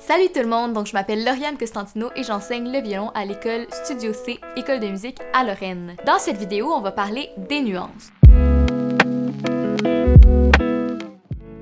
Salut tout le monde, donc je m'appelle Lauriane Costantino et j'enseigne le violon à l'école Studio C, école de musique à Lorraine. Dans cette vidéo, on va parler des nuances.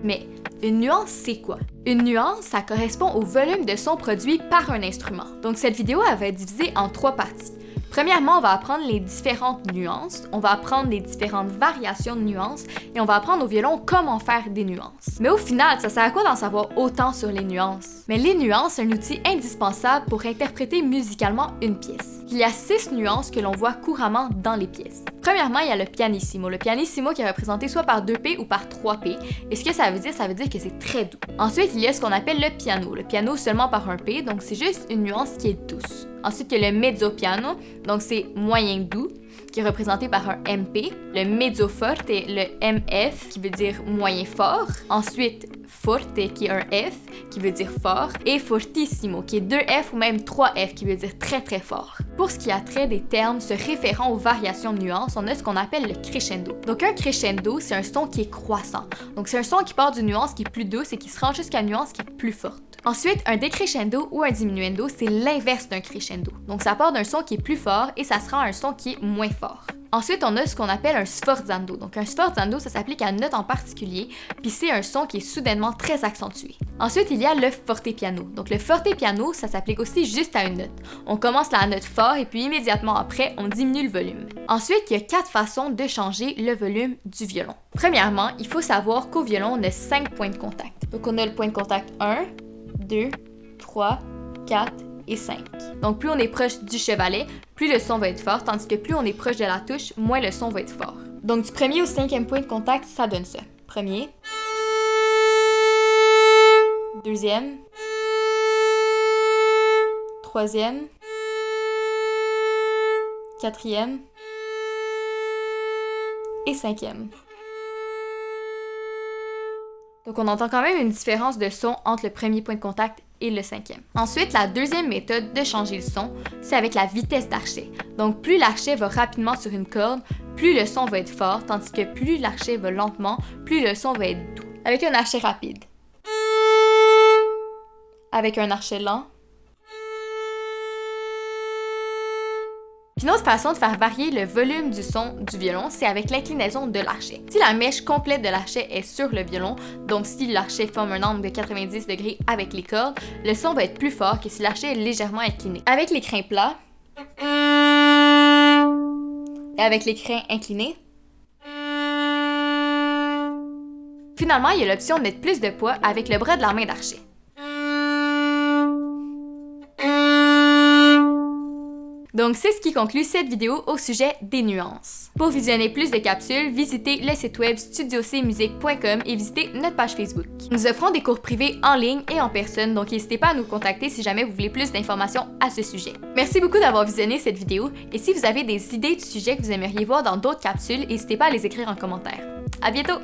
Mais une nuance, c'est quoi? Une nuance, ça correspond au volume de son produit par un instrument. Donc cette vidéo, elle va être divisée en 3 parties. Premièrement, on va apprendre les différentes nuances, on va apprendre les différentes variations de nuances et on va apprendre au violon comment faire des nuances. Mais au final, ça sert à quoi d'en savoir autant sur les nuances? Mais les nuances, c'est un outil indispensable pour interpréter musicalement une pièce. Il y a 6 nuances que l'on voit couramment dans les pièces. Premièrement, il y a le pianissimo. Le pianissimo qui est représenté soit par 2P ou par 3P. Et ce que ça veut dire que c'est très doux. Ensuite, il y a ce qu'on appelle le piano. Le piano seulement par un P, donc c'est juste une nuance qui est douce. Ensuite, il y a le mezzo piano, donc c'est moyen doux, qui est représenté par un MP. Le mezzo forte, le MF, qui veut dire moyen fort. Ensuite, forte, qui est un F, qui veut dire fort. Et fortissimo, qui est 2F ou même 3F, qui veut dire très très fort. Pour ce qui a trait des termes se référant aux variations de nuances, on a ce qu'on appelle le crescendo. Donc un crescendo, c'est un son qui est croissant. Donc c'est un son qui part d'une nuance qui est plus douce et qui se rend jusqu'à une nuance qui est plus forte. Ensuite, un décrescendo ou un diminuendo, c'est l'inverse d'un crescendo. Donc ça part d'un son qui est plus fort et ça se rend à un son qui est moins fort. Ensuite, on a ce qu'on appelle un sforzando. Donc un sforzando, ça s'applique à une note en particulier, puis c'est un son qui est soudainement très accentué. Ensuite, il y a le fortepiano. Donc le fortepiano, ça s'applique aussi juste à une note. On commence la note fort et puis immédiatement après, on diminue le volume. Ensuite, il y a 4 façons de changer le volume du violon. Premièrement, il faut savoir qu'au violon, on a 5 points de contact. Donc on a le point de contact 1, 2, 3, 4 et 5. Donc plus on est proche du chevalet, plus le son va être fort, tandis que plus on est proche de la touche, moins le son va être fort. Donc du premier au 5e point de contact, ça donne ça. Premier. Deuxième. Troisième. Quatrième. Et 5e. Donc on entend quand même une différence de son entre le premier point de contact et le 5e. Ensuite, la deuxième méthode de changer le son, c'est avec la vitesse d'archet. Donc plus l'archet va rapidement sur une corde, plus le son va être fort, tandis que plus l'archet va lentement, plus le son va être doux. Avec un archet rapide. Avec un archet lent. Une autre façon de faire varier le volume du son du violon, c'est avec l'inclinaison de l'archet. Si la mèche complète de l'archet est sur le violon, donc si l'archet forme un angle de 90 degrés avec les cordes, le son va être plus fort que si l'archet est légèrement incliné. Avec les crins plats et avec les crins inclinés, finalement, il y a l'option de mettre plus de poids avec le bras de la main d'archet. Donc c'est ce qui conclut cette vidéo au sujet des nuances. Pour visionner plus de capsules, visitez le site web studiocmusique.com et visitez notre page Facebook. Nous offrons des cours privés en ligne et en personne, donc n'hésitez pas à nous contacter si jamais vous voulez plus d'informations à ce sujet. Merci beaucoup d'avoir visionné cette vidéo et si vous avez des idées du sujet que vous aimeriez voir dans d'autres capsules, n'hésitez pas à les écrire en commentaire. À bientôt!